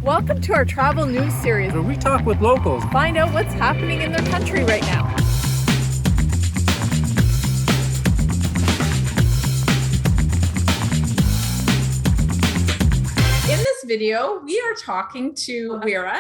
Welcome to our travel news series where we talk with locals. Find out what's happening in their country right now. In this video, we are talking to Wira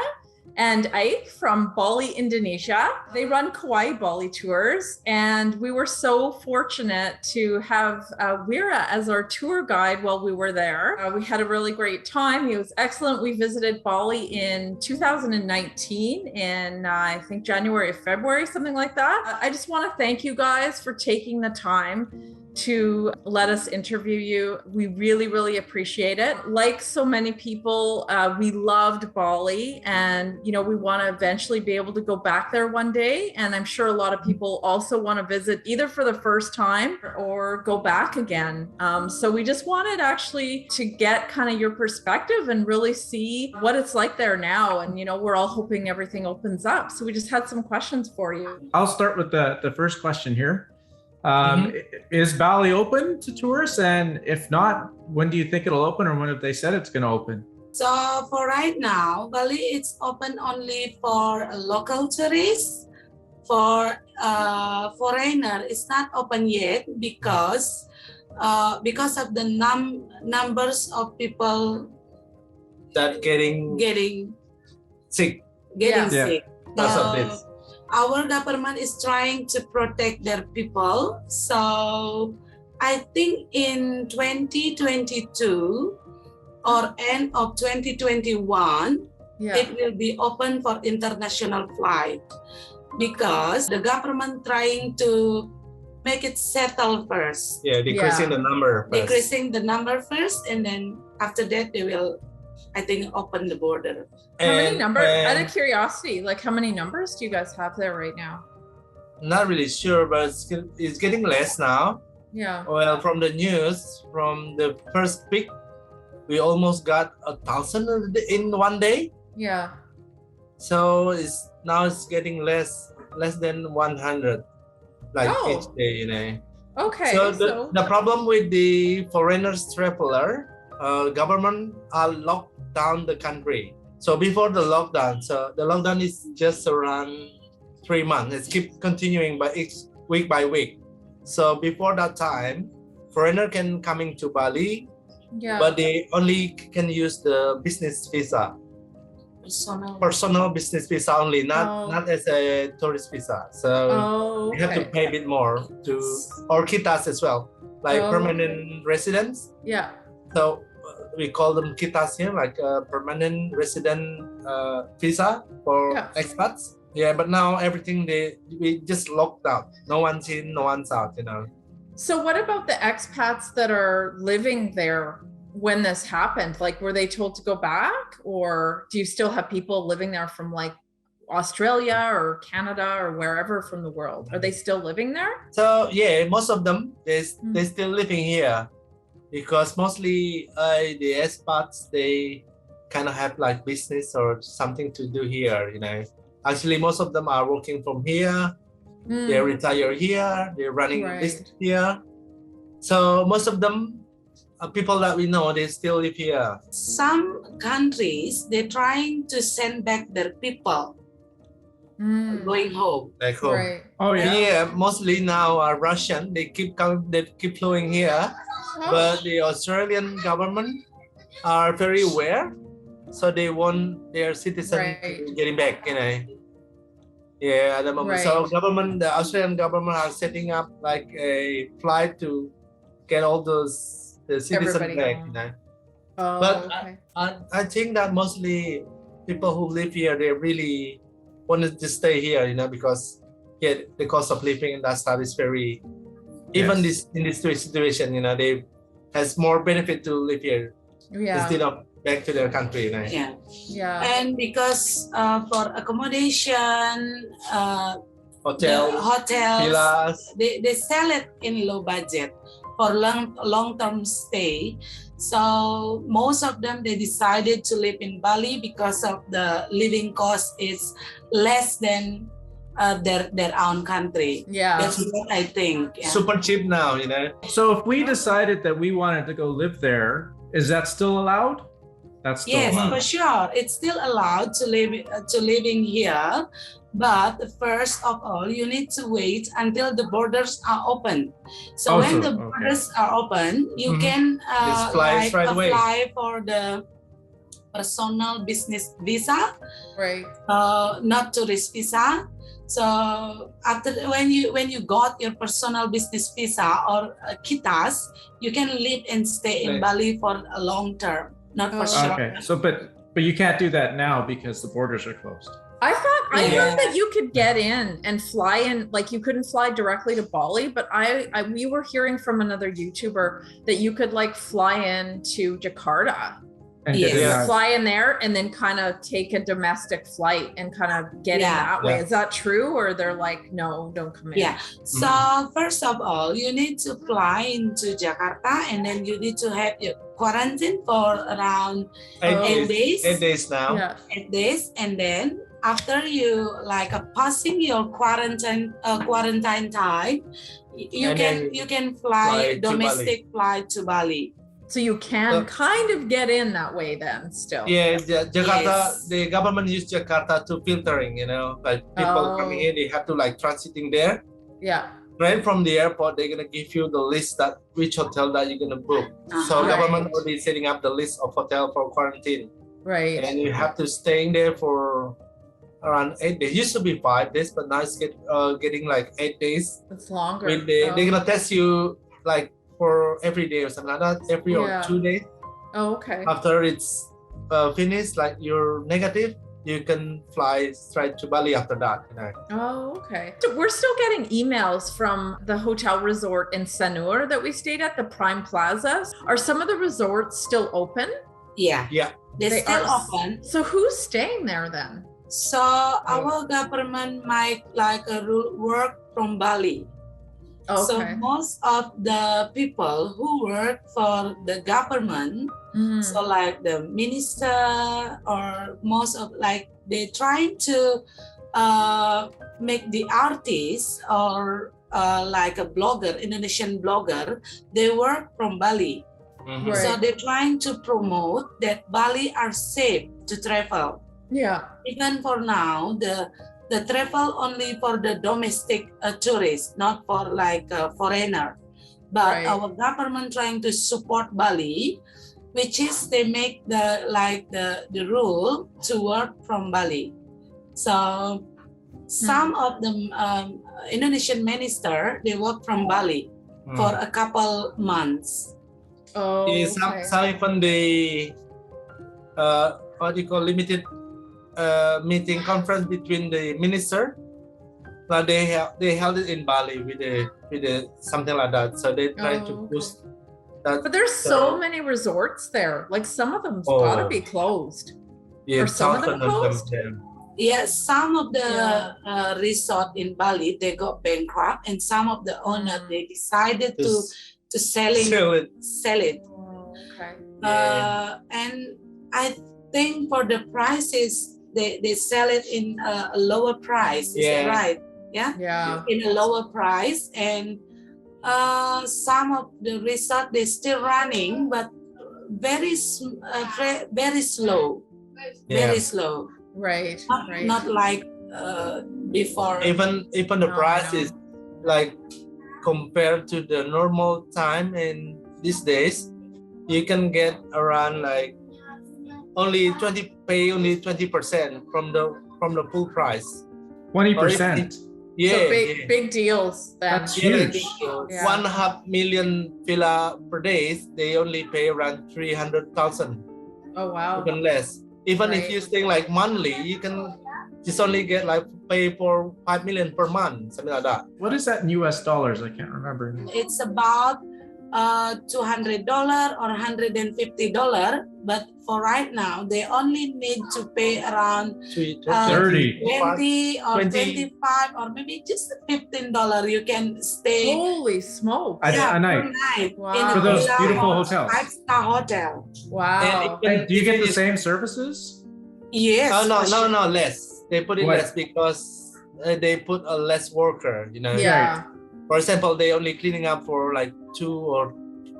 and Ayik from Bali, Indonesia. They run Kawaii Bali tours, and we were so fortunate to have Wira as our tour guide while we were there. We had a really great time. He was excellent. We visited Bali in 2019 in I think January or February, something like that. I just want to thank you guys for taking the time to let us interview you. We really, really appreciate it. Like so many people, we loved Bali, and we want to eventually be able to go back there one day. And I'm sure a lot of people also want to visit either for the first time or go back again. So we just wanted actually to get kind of your perspective and really see what it's like there now. And we're all hoping everything opens up. So we just had some questions for you. I'll start with the first question here. Is Bali open to tourists? And if not, when do you think it'll open, or when have they said it's going to open? So for right now, Bali is open only for local tourists. For foreigner, it's not open yet because of the numbers of people that getting sick. Sick. Because of this. Our government is trying to protect their people. So I think in 2022 or end of 2021, it will be open for international flight, because the government trying to make it settle first. Decreasing the number first. Decreasing the number first, and then after that they will, I think, open the border. How many numbers? Out of curiosity, like how many numbers do you guys have there right now? Not really sure, but it's getting less now. Yeah. Well, from the news, from the first peak, we almost got 1,000 in one day. Yeah. So now it's getting less than 100, like each day, Okay. So the problem with the foreigners traveler, government locked down the country. So before the lockdown, the lockdown is just around 3 months. It keeps continuing by week by week. So before that time, foreigner can coming to Bali, but they only can use the business visa. Personal business visa only, not as a tourist visa. So you have to pay a bit more or kitas as well, like permanent residents. Yeah. So we call them kitas here, like a permanent resident visa for expats. Yeah, but now everything we just locked out. No one's in, no one's out, So what about the expats that are living there when this happened? Like, were they told to go back, or do you still have people living there from like Australia or Canada or wherever from the world? Are they still living there? So yeah, most of them, they're still living here. Because mostly the expats, they kind of have like business or something to do here, Actually, most of them are working from here. They retire here. They're running business here. So most of them, people that we know, they still live here. Some countries, they're trying to send back their people going home. Back home. Right. Oh yeah. Yeah, mostly now are Russian. They keep flowing here. But the Australian government are very aware, so they want their citizens getting back, Yeah, at the moment. So the Australian government are setting up like a flight to get all the citizens back, But I think that mostly people who live here, they really wanted to stay here, because the cost of living and that stuff is very. Even in this situation, they has more benefit to live here instead of back to their country. Yeah. And because for accommodation, hotels, villas, they sell it in low budget for long-term stay. So most of them, they decided to live in Bali because of the living cost is less than their own country. Yeah, that's what I think. Yeah. Super cheap now, So if we decided that we wanted to go live there, is that still allowed? That's still Yes, allowed. for sure. It's still allowed to living here, but first of all, you need to wait until the borders are open. So when the borders are open, you can Just fly straight away. apply for the personal business visa, Right. not tourist visa. So after when you got your personal business visa or kitas, you can live and stay in Bali for a long term, not for short. Okay. So, but you can't do that now because the borders are closed. I heard that you could get in and fly in, like you couldn't fly directly to Bali, but we were hearing from another YouTuber that you could like fly in to Jakarta. And Fly in there and then kind of take a domestic flight and kind of get in that way. Is that true? Or they're like, no, don't come in? Yeah. So first of all, you need to fly into Jakarta and then you need to have your quarantine for around 8 days. 8 days now. Yeah. 8 days. And then after you like passing your quarantine time, you can fly domestic flight to Bali. So you can kind of get in that way then still. Yeah, Jakarta, the government use Jakarta to filtering, like people coming in, they have to like transiting there. Yeah. Right from the airport, they're gonna give you the list that which hotel that you're gonna book. So government already setting up the list of hotel for quarantine. Right. And you have to stay in there for around 8 days. It used to be 5 days, but now it's getting like 8 days. It's longer. They're gonna test you like for every day or something like that, every or 2 days. Oh, okay. After it's finished, like you're negative, you can fly straight to Bali after that. Oh, okay. So we're still getting emails from the hotel resort in Sanur that we stayed at, the Prime Plaza. Are some of the resorts still open? Yeah. They're still open. So who's staying there then? So our government might like work from Bali. Okay. So most of the people who work for the government, so like the minister or most of like they're trying to make the artists or like a blogger, Indonesian blogger, they work from Bali. Right. So they're trying to promote that Bali are safe to travel. Yeah. Even for now, the travel only for the domestic tourists, not for like a foreigner. But our government trying to support Bali, which is they make the rule to work from Bali. So some of the Indonesian minister, they work from Bali for a couple months. Oh, some even the what do you call limited meeting conference between the minister, but they held it in Bali with the something like that. So they try to boost that. But there's so many resorts there. Like some of them's gotta be closed. Yeah, or some of them closed. Yes, some of the resort in Bali they got bankrupt, and some of the owner they decided to sell it. Oh, okay. And I think for the prices. They sell it in a lower price. Is that right? Yeah. In a lower price, and some of the resort they still running, but very slow. Very slow. Right. Not like before. Even the price is like compared to the normal time in these days, you can get around like only 20% from the full price. 20%. Yeah. So big deals. That's huge. 1.5 million villa per day, they only pay around 300,000. Oh wow. Even less. Even if you stay like monthly, you can just only get like pay for 5 million per month, something like that. What is that in US dollars? I can't remember. It's about $200 or $150, but for right now they only need to pay around 30 or 25 or maybe just $15. You can stay. Holy smoke! A night. Wow. For those beautiful hotels. 5-star hotel. Wow. And do you get the same services? Yes. Oh no, less. They put it less because they put a less worker. Yeah. For example, they only cleaning up for like 2 or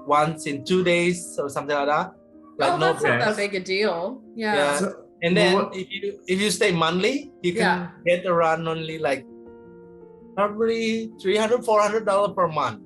once in 2 days or something like that. Like Oh, no that's not that breakfast. big a deal. Yeah. Yeah. So- And then Well, if you stay monthly, you can get around only like probably $300-400 per month.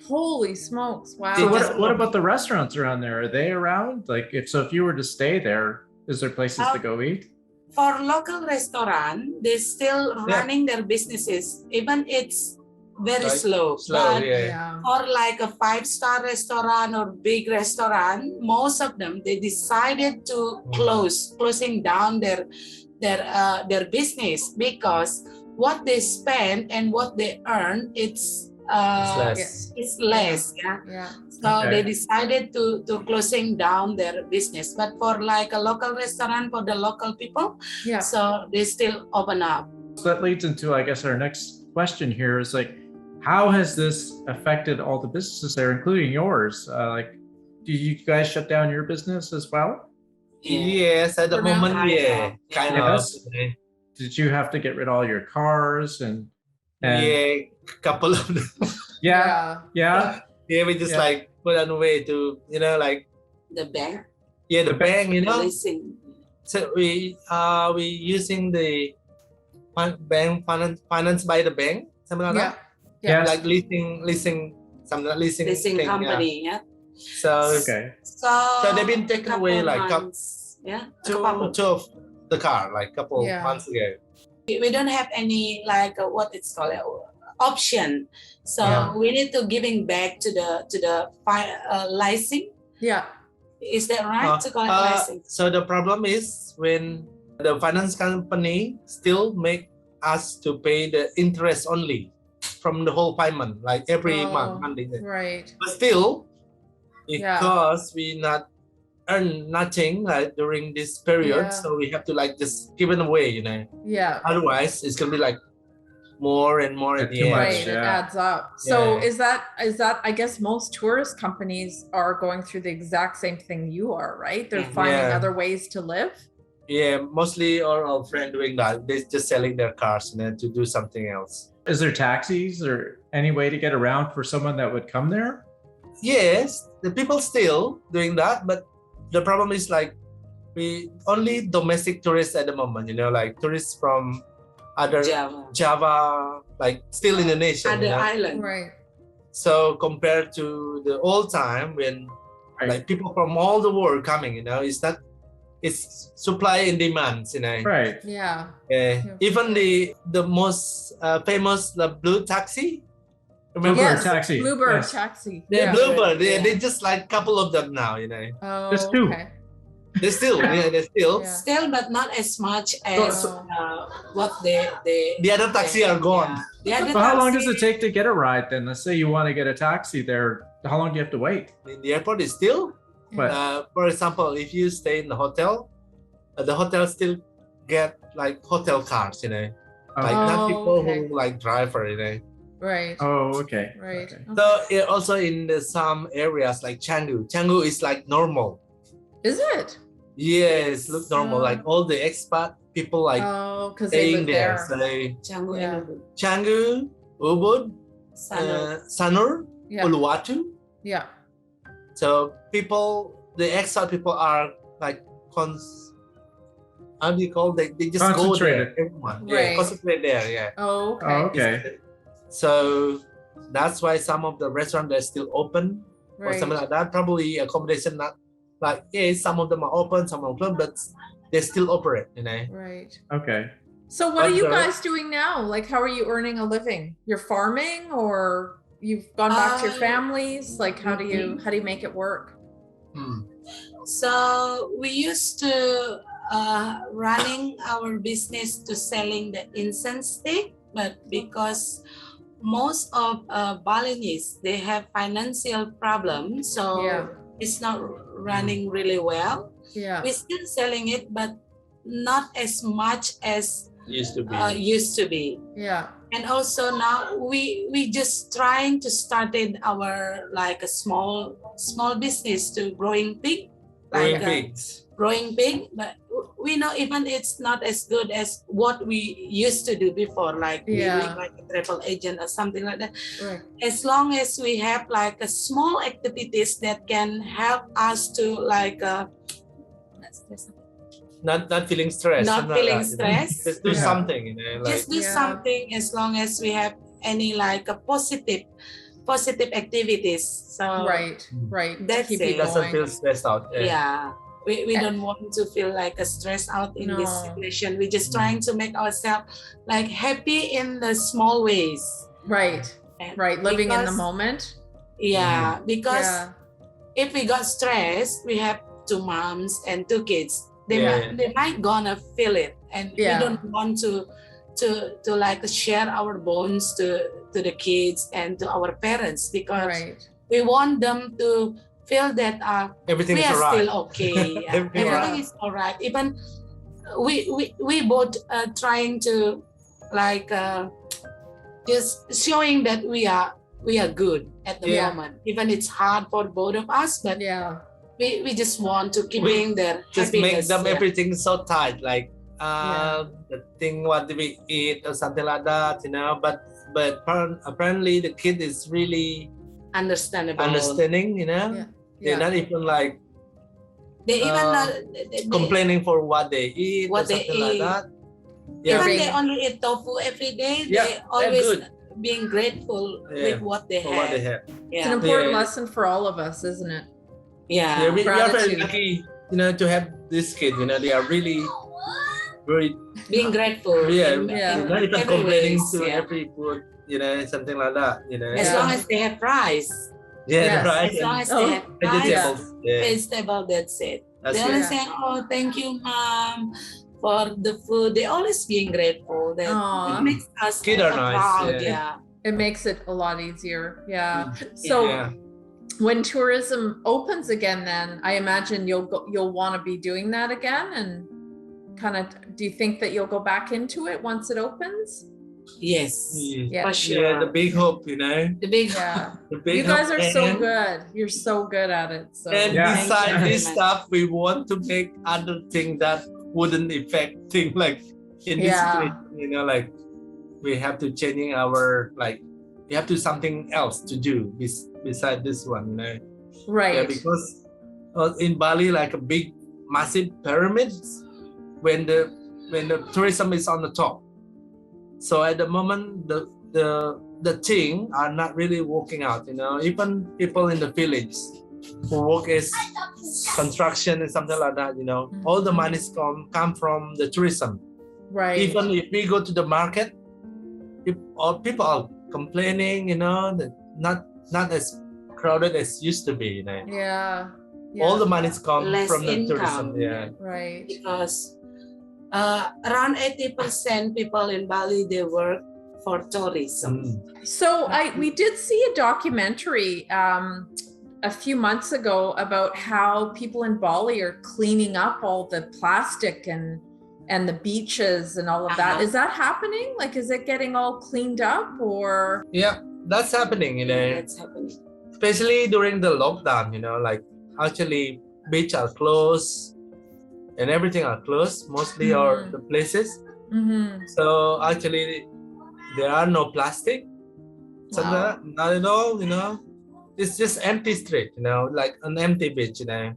Holy smokes! Wow. So They just- what about the restaurants around there? Are they around? Like if you were to stay there, is there places to go eat? For local restaurant, they're still running their businesses, even it's very Like, slow. Slow, But Yeah. for like a 5-star restaurant or big restaurant, most of them they decided to closing down their business because what they spend and what they earn it's less. less. Yeah. Yeah. So Okay. they decided to closing down their business. But for like a local restaurant for the local people, Yeah. so they still open up. So that leads into, I guess, our next question here is like, how has this affected all the businesses there, including yours? Like, do you guys shut down your business as well? Yes, at the For now, moment, kind of. Yes. Did you have to get rid of all your cars and Yeah, couple of them. yeah. We just like put on the way to like The bank, the bank, leasing. So we using the bank finance by the bank, something like Yeah. that. Yeah. Yes. Like leasing something like leasing thing, Company, yeah. So Okay. So they've been taken away like months, two of the car like couple months ago. we don't have any like what it's called option. So we need to giving back to the licensing. Yeah. Is that right? To call it licensing. So the problem is when the finance company still make us to pay the interest only from the whole payment, like every month. Right. But still, because we not earn nothing like during this period, so we have to like just give it away, Yeah. Otherwise, it's gonna be like more and more at the too end. much. Right. It Yeah. adds up. So is that I guess most tourist companies are going through the exact same thing you are, right? They're finding other ways to live. Yeah, mostly our friends doing that. They're just selling their cars to do something else. Is there taxis or any way to get around for someone that would come there? Yes, the people still doing that, but the problem is like we only domestic tourists at the moment, like tourists from other Java, like still Indonesia, Other island. Right. So compared to the old time when like people from all the world coming, it's supply and demand, Right. Yeah. Even the most famous the blue taxi. Remember? Bluebird taxi. Bluebird Yes. taxi. Yeah, Bluebird. They just like couple of them now, Oh, Just two. okay. They're still, they're still. Yeah. Still, but not as much as what they The other taxi are gone. The other So how long does taxi- it take to get a ride then? Let's say you want to get a taxi there. How long do you have to wait? In the airport is still. But For example, if you stay in the hotel, the hotel still get like hotel cars, like not people who like driver, Right. Oh, okay. Right. Okay. So also in some areas like Canggu is like normal. Is it? Yes, look normal. Like all the expat people like because they staying live there. there. So Canggu Yeah. and Ubud. Canggu, Ubud, Sanur, Yeah. Uluwatu. Yeah. So the expat people are like how do you call they just go there. Everyone. Yeah, Right. concentrate there. Yeah. Oh, okay. Oh, okay. So that's why some of the restaurants are still open or Right. something like that. Probably accommodation not like some of them are open, some of them, but they still operate. Right. Okay. So what are you But, guys doing now? Like, how are you earning a living? You're farming, or you've gone back to your families? Like, how do you make it work? So we used to running our business to selling the incense stick, but because most of Balinese they have financial problems, so it's not running really well. Yeah. We're still selling it, but not as much as Used to be. Yeah. And also now we just trying to start in our like a small business to growing pig, Growing like pigs. growing pig, but we know even it's not as good as what we used to do before, like we doing like a travel agent or something like that. Right. As long as we have like a small activities that can help us to like not feeling stressed. not feeling stressed. Just do something, you know, like Just do something as long as we have any like a positive activities. So Right. That's Keep it. you doesn't going. feel stressed out. yeah. We don't want to feel like a stress out in this No. situation. We're just trying to make ourselves like happy in the small ways. Right. Living in the Because- moment. Yeah, because Yeah. if we got stressed, we have 2 moms and 2 kids. They might gonna feel it, and we don't want to like share our bones to the kids and to our parents, because Right. we want them to feel that Everything we is are alright. still okay. Yeah. Everything Everything is all right. Even we both trying to like just showing that we are good at the moment. Even it's hard for both of us, but Yeah. we just want to keep being there. Just make happiness, them yeah. everything so tight, like the thing what we eat or something like that, you know. But apparently the kid is really Understandable. understanding, you know. Yeah. They're not even like They even complaining for what they eat What or they something like eat. that. even Being- they only eat tofu every day. Yeah, They they're always good. being grateful with what they For have. what they have. It's an Yeah. important Yeah. lesson for all of us, isn't it? Yeah. We are very Gratitude. lucky, you know, to have this kid. You know, they are really very Being grateful. yeah, in- Yeah. in not even every complaining ways, to yeah. every food, you know, something like that. You know, As Yeah. long as they have rice. yeah, Yes. right. As long And as they have rice, vegetables. Yeah, vegetable, that's it. that's They good. always say, "Oh, thank you, mom, for the food." They always being grateful. That Aw. it makes us Kids are nice, proud. yeah. Yeah. It makes it a lot easier. Yeah. So Yeah. when tourism opens again, then I imagine you'll want to be doing that again, and kind of, do you think that you'll go back into it once it opens? Yes. Yeah. For sure. Yeah, the big hope, you know. The big Yeah. The big You guys hope. are so And- good. You're so good at it. So And Yeah. besides Thank you this very stuff, we want to make other things that wouldn't affect things like in this Yeah. situation, you know, like we have to changing our like we have to do something else to do beside this one, you know. right. Yeah, because in Bali, like a big, massive pyramids, when the tourism is on the top. So at the moment, the thing are not really working out. You know, even people in the village who work as construction and something like that. You know, all the monies come from the tourism. Right. Even if we go to the market, people are complaining. You know, that not as crowded as used to be. You know. Yeah. All the monies come Less from the income. tourism. Yeah. Right. because around 80% people in Bali, they work for tourism. So we did see a documentary a few months ago about how people in Bali are cleaning up all the plastic and the beaches and all of that. Uh-huh. Is that happening? Like, is it getting all cleaned up, or? Yeah, that's happening. You know, That's happening. especially during the lockdown. You know, like actually beach are closed and everything are closed mostly or the places. Mm-hmm. So actually there are no plastic. So Wow. not at all. You know, it's just empty street. You know, like an empty beach. You know,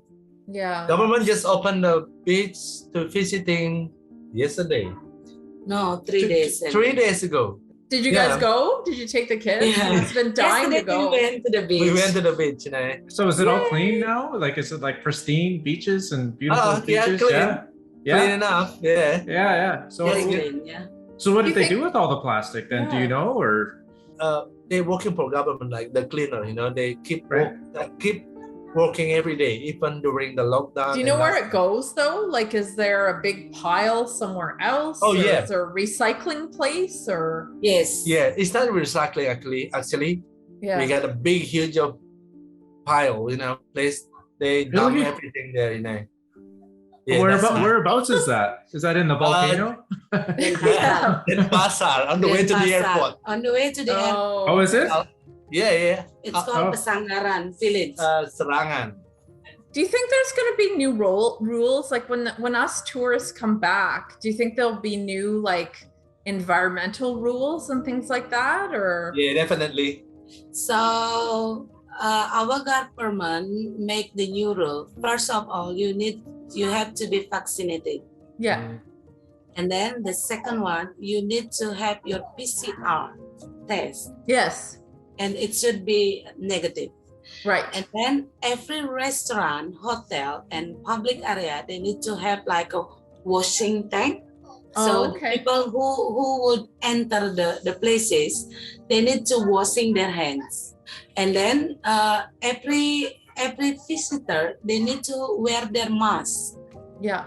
Yeah. government just opened the beach to visiting yesterday. No, 3 days. 3 days ago. Did you Yeah. guys go? Did you take the kids? Yeah. It's been dying to Yesterday go. we went to the beach. We went to the beach. You know. So is it all Yay. clean now? Like, is it like pristine beaches and beautiful Yeah, beaches? clean. Yeah. Clean Yeah. enough. Yeah. Yeah. So, Very Yeah. clean, yeah. so what You did they think- do with all the plastic then? Do Yeah. you know, or? They're working for government, like the cleaner. You know, they keep Right. keep working every day, even during the lockdown. Do you know and where last- it goes though? Like, is there a big pile somewhere else? Oh, or yeah. Is there a recycling place, or? Yes. Yeah, it's not recycling actually. Yeah. We got a big, huge of pile. You know, place they dump Really? everything there. You know. Yeah, Whereabouts is that? Is that in the volcano? Yeah. In Pasar, on the way to the Denpasar. airport. On the way to the airport. Oh, is it? Yeah. It's called oh. Pesanggaran village. Serangan. Do you think there's going to be new rules? Like when us tourists come back, do you think there'll be new like environmental rules and things like that? Or Yeah, definitely. So our government make the new rule. First of all, you have to be vaccinated. yeah. And then the second one, you need to have your PCR test, Yes. and it should be negative. Right. And then every restaurant, hotel, and public area, they need to have like a washing tank. So Oh, okay. people who would enter the places, they need to washing their hands. And then every visitor, they need to wear their mask, Yeah.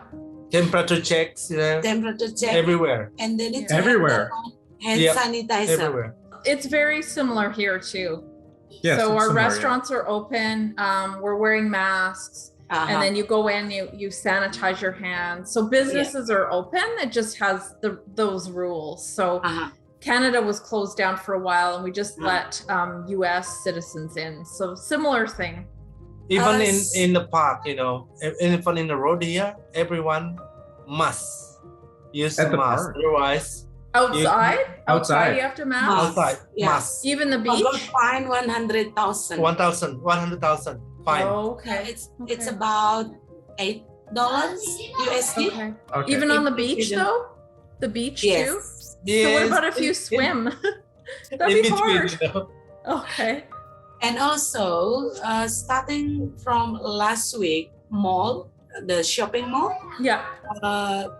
Temperature checks, temperature check, everywhere. and they need to Everywhere. have their hand Yep, sanitizer. Everywhere. It's very similar here too. Yes, So it's our similar, yeah. restaurants are open. We're wearing masks. And then you go in, you sanitize your hands. So businesses are open. It just has those rules. So Canada was closed down for a while, and we just let U.S. citizens in. So similar thing. Even in the park, even in the road here, everyone must use At the mask. park. Otherwise, Outside. you have to mask. outside, Yeah. must. Even the About beach. fine 100,000. 100,000 fine. Oh, okay. It's about $8 USD. Okay. Okay. Even on the If beach you- though? The beach Yes. too? So what Yes, about if you in- swim? in That'd be between, hard. Okay. And also, starting from last week, the shopping mall, Yeah.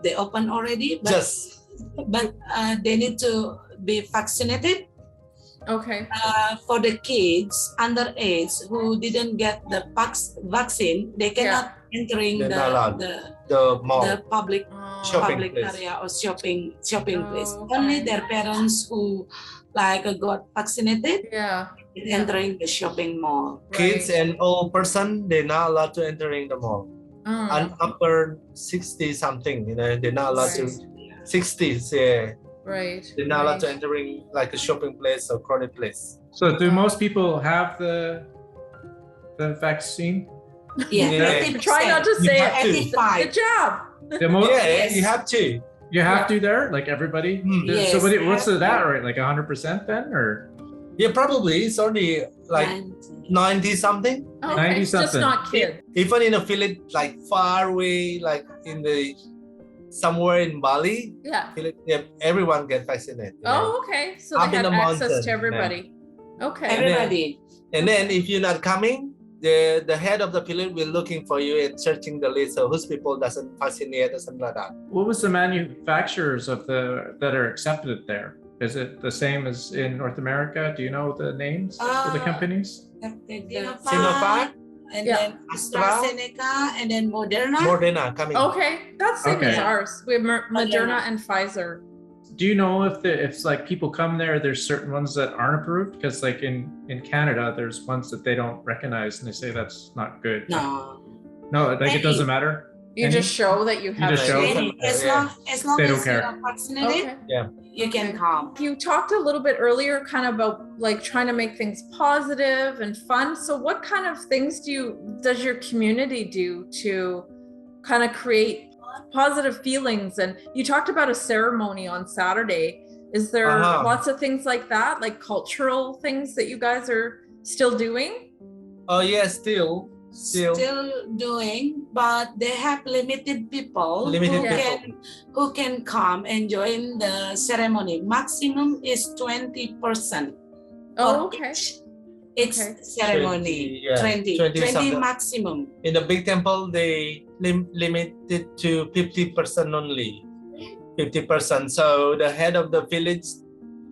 they open already, but they need to be vaccinated. Okay. For the kids underage who didn't get the vaccine, they cannot entering They're not allowed. the the mall. the public Shopping public place. area or shopping place. Oh, Only okay. their parents who got vaccinated Yeah. entering the shopping mall. Kids Right. and old person, they're not allowed to entering the mall. Mm. And upper 60 something, they're not allowed to. Right. 60s, yeah. Right. They're not allowed to right. entering like a shopping place or crowded place. So do most people have the vaccine? Yeah, Yeah. 80%. Try not to You say have it. to. 85. Good job. The most Yeah, Yes. you have to. you have to there, like everybody. Mm. So Yes, what's have that to. rate? Like 100% then, or Yeah, probably it's only like And 90 something. Okay. 90 Just something. not kids. Even in a village like far away, like in the somewhere in Bali, Yeah. everyone get vaccinated. Oh, okay. So Up they in had the access mountain, to everybody. Okay. everybody. And then if you're not coming, the head of the village will looking for you and searching the list of whose people doesn't vaccinate or something like that. what was the manufacturers that are accepted there? Is it the same as in North America? Do you know the names of the companies? Sinovac, And Yeah. then AstraZeneca, and then Moderna. Moderna coming. Okay. That's same as Okay. ours. We have Moderna and Pfizer. Do you know if like people come there, there's certain ones that aren't approved? Because like in Canada, there's ones that they don't recognize and they say that's not good. No. No, like it doesn't matter. You just show that you have just it. show As long They don't as care. you're vaccinated, Okay. you can come. You talked a little bit earlier kind of about like trying to make things positive and fun. So what kind of things does your community do to kind of create positive feelings? And you talked about a ceremony on Saturday. Is there lots of things like that, like cultural things that you guys are still doing? Oh yeah, still. Still doing, but they have limited people who can come and join the ceremony. Maximum is 20%. Oh, for okay. Each Okay. ceremony. 20, 20 something. maximum. In the big temple, they limit it to 50% only. 50%. So the head of the village,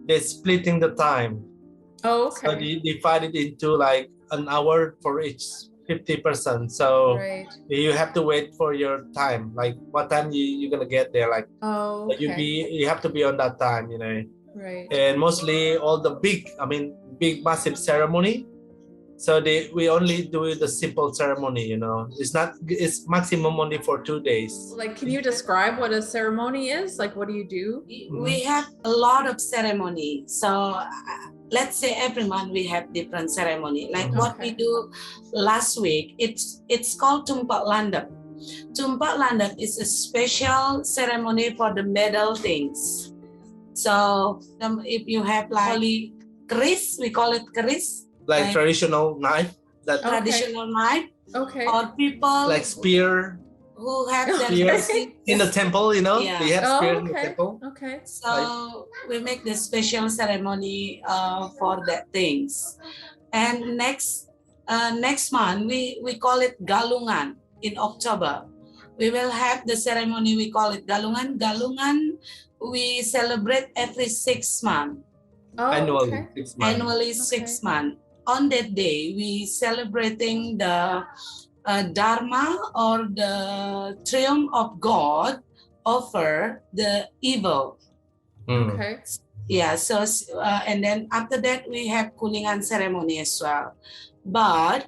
they're splitting the time. Oh, So okay. they divide it into like an hour for each 50%. So Right. you have to wait for your time. Like what time you're gonna get there? Like Oh, okay. you have to be on that time, Right. And mostly all the big massive ceremony. So we only do the simple ceremony, It's maximum only for 2 days. Like, can you describe what a ceremony is? Like, what do you do? We have a lot of ceremony. So let's say every month we have different ceremony. Like what we do last week, it's called Tumpak Landep. Tumpak Landep is a special ceremony for the medal things. So if you have like keris, we call it keris. Like traditional knife. That traditional knife. Okay. Or people like spear. Who have spears in the temple, you know? Yeah. They have spears in the temple. Okay. So we make the special ceremony for that things. And next month we call it Galungan in October. We will have the ceremony, we call it Galungan. Galungan we celebrate every 6 months. Annually, 6 months. Annually 6 months. On that day, we celebrating the Dharma or the triumph of God over the evil. Okay. Yeah, so and then after that we have Kuningan ceremony as well. But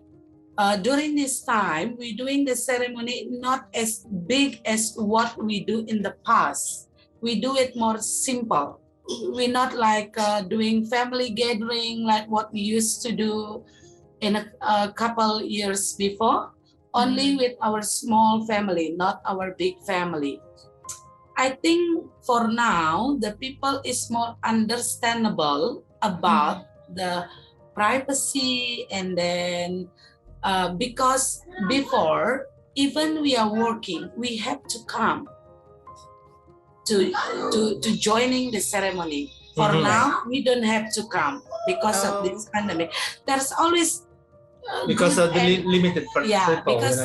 during this time, we're doing the ceremony not as big as what we do in the past. We do it more simple. We're not like doing family gathering like what we used to do in a couple years before. Only with our small family, not our big family. I think for now, the people is more understandable about the privacy, and then because before, even we are working, we have to come to joining the ceremony. For now, we don't have to come because of this pandemic. There's always because of the limited people, because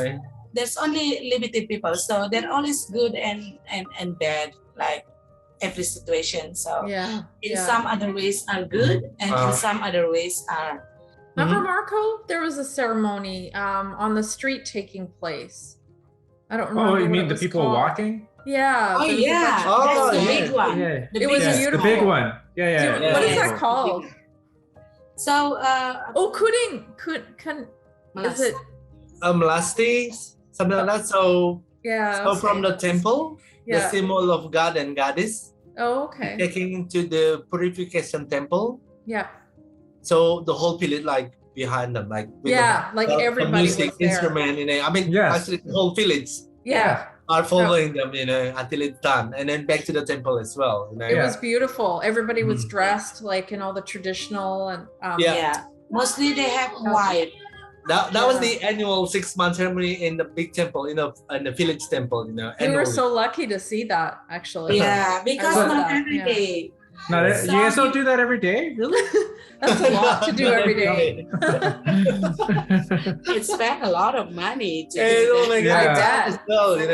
there's only limited people, so they're always good and bad, like every situation. So in some other ways are good, and in some other ways are. Remember, Marco? There was a ceremony on the street taking place. I don't remember. Oh, you mean the people walking? Yeah. Oh yeah. That's the big one. Yeah. It was beautiful. The big one. Yeah. What is that called? So is it Melasti, something like that. So from the temple, the symbol of God and goddess. Oh, okay. Taking to the purification temple. Yeah. So the whole village like behind them, like with like everybody music, was there. instrument, you know. I mean, actually the whole village. Are following them, you know, until it's done, and then back to the temple as well. You know? It was beautiful. Everybody was dressed like in all the traditional and mostly they have white. That was the annual 6-month ceremony in the big temple, in the village temple, you know. We were so lucky to see that, actually. Yeah, because not every day. You guys don't do that every day, really? That's a lot to do every day. You spend a lot of money to do that. as well, you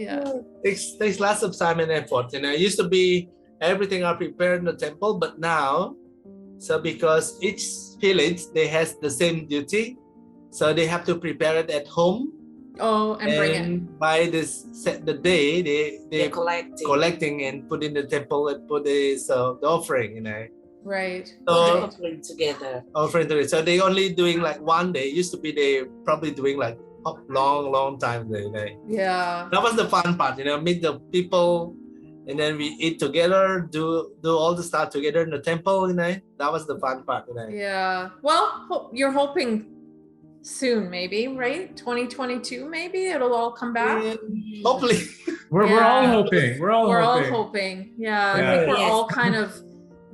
know. Takes lots of time and effort. You know, it used to be everything are prepared in the temple, but now, so because each village they has the same duty, so they have to prepare it at home. And bring it. By the day they collecting and put in the temple and put the offering, you know. Right. So offering together. So they only doing like one day. Used to be they probably doing like long time. You know. Yeah. That was the fun part, you know. Meet the people, and then we eat together, do all the stuff together in the temple, you know. That was the fun part, you know. Yeah. Well, you're hoping soon, maybe, right? 2022, maybe it'll all come back. Hopefully. We're all hoping. We're all hoping. Yeah. I think we're all kind of.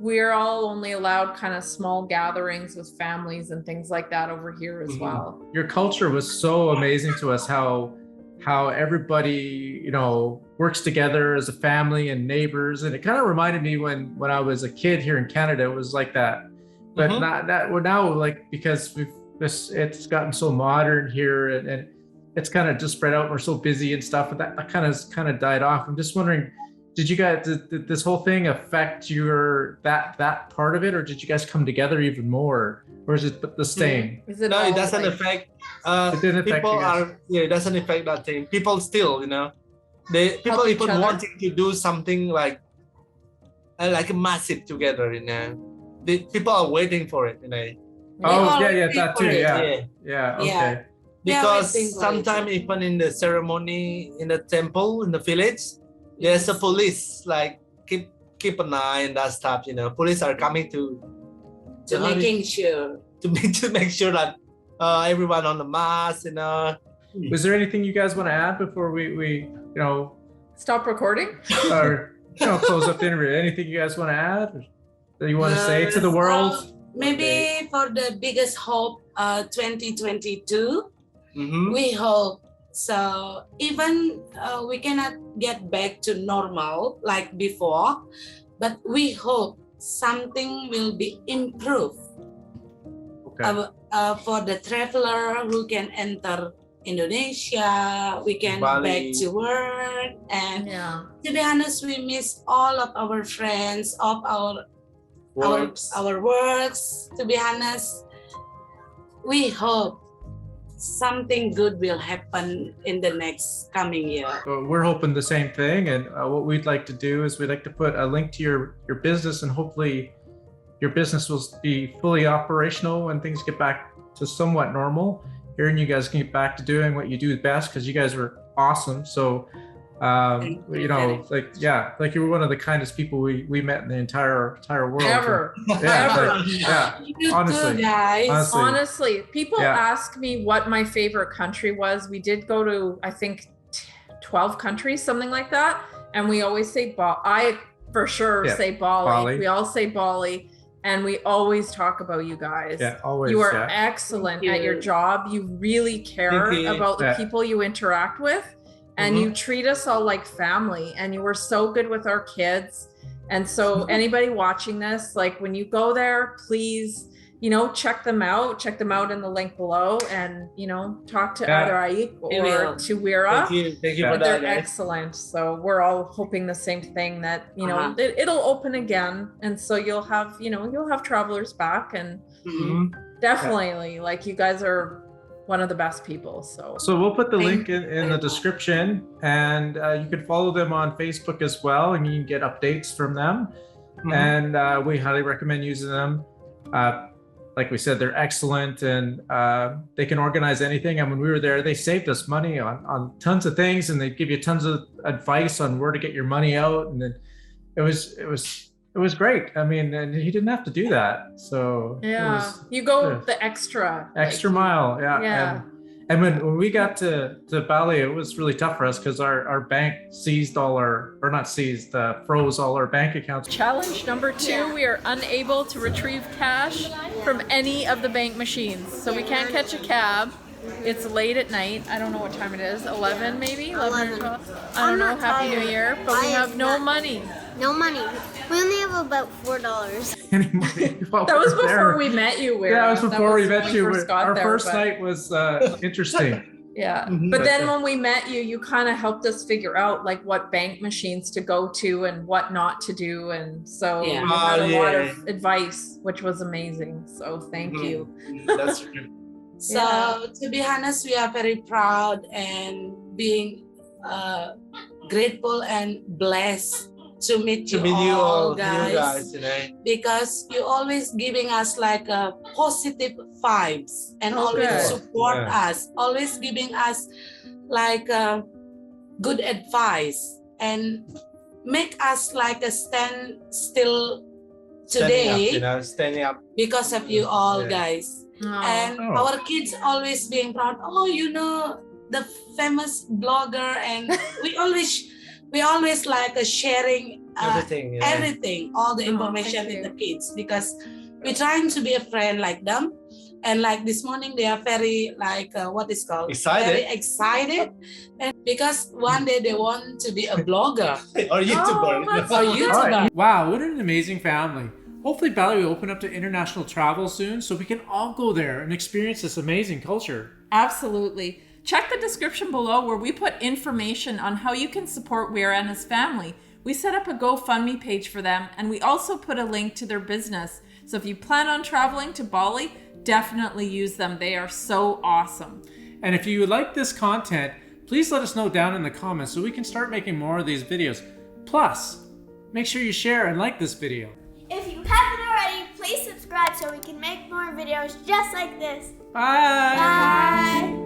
We're all only allowed kind of small gatherings with families and things like that over here as well. Your culture was so amazing to us, how everybody, you know, works together as a family and neighbors. And it kind of reminded me when I was a kid here in Canada, it was like that. But we're now like, because it's gotten so modern here and it's kind of just spread out and we're so busy and stuff, but that kind of died off. I'm just wondering, did you guys, did this whole thing affect your that part of it, or did you guys come together even more, or is it the same? No, it doesn't affect. It didn't affect people you guys. it doesn't affect that thing. People still, you know, people even wanting to do something like a massive together, you know. People are waiting for it, you know. That too. Okay. Because sometimes even in the ceremony in the temple in the village, there's a police like keep keep an eye on that stuff. You know, police are coming to making sure to make sure that everyone on the mask. You know. Was there anything you guys want to add before we you know Stop recording? or close up the interview? Anything you guys want to add or that you want to say to the world? Maybe for the biggest hope, 2022, we hope. So even we cannot get back to normal like before, but we hope something will be improved. Okay. For the traveler who can enter Indonesia, we can Bali. back to work, and to be honest, we miss all of our friends, of our works. To be honest, we hope something good will happen in the next coming year. We're hoping the same thing, and what we'd like to do is we'd like to put a link to your business, and hopefully your business will be fully operational when things get back to somewhat normal. Hearing you guys can get back to doing what you do best, because you guys were awesome. So like you were one of the kindest people we met in the entire world. Ever. Honestly, people ask me what my favorite country was. We did go to, I think, 12 countries, something like that, and we always say I for sure say Bali. We all say Bali, and we always talk about you guys. Always. You are excellent at your job. You really care about the people you interact with. And you treat us all like family, and you were so good with our kids. And so anybody watching this, like when you go there, please, check them out in the link below, and, talk to either Ayik or to Wira. Thank you for that. They're excellent. So we're all hoping the same thing, that, it'll open again. And so you'll have travelers back, and definitely like you guys are one of the best people. So we'll put the link in the description, and you can follow them on Facebook as well, and you can get updates from them. And we highly recommend using them. Like we said, they're excellent, and they can organize anything. And when we were there, they saved us money on tons of things, and they give you tons of advice on where to get your money out. And then it was great. I mean, and he didn't have to do that. So you go the extra mile. And when we got to Bali, it was really tough for us because our bank froze all our bank accounts. Challenge number 2, we are unable to retrieve cash from any of the bank machines. So we can't catch a cab. It's late at night. I don't know what time it is. 11 maybe? 11 or 12? I don't know. Happy New Year. But we have no money. No money. We only have about $4. Any money? That was before we met you, Wira. Yeah, it was before we met you. Our first night was interesting. But then when we met you, you kind of helped us figure out like what bank machines to go to and what not to do. And so you had a lot of advice, which was amazing. So thank you. That's true. So to be honest, we are very proud and being grateful and blessed to meet you all guys, because you always giving us like a positive vibes and always support us, always giving us like good advice and make us like a stand still today, standing up because of you all guys. And our kids always being proud. The famous blogger, and we always like sharing everything, all the information with the kids, because we're trying to be a friend like them. And like this morning, they are very very excited, and because one day they want to be a blogger or YouTuber. Wow, what an amazing family. Hopefully Bali will open up to international travel soon, so we can all go there and experience this amazing culture. Absolutely. Check the description below where we put information on how you can support Wira and his family. We set up a GoFundMe page for them, and we also put a link to their business. So if you plan on traveling to Bali, definitely use them. They are so awesome. And if you like this content, please let us know down in the comments so we can start making more of these videos. Plus, make sure you share and like this video. If you haven't already, please subscribe so we can make more videos just like this. Bye! Bye!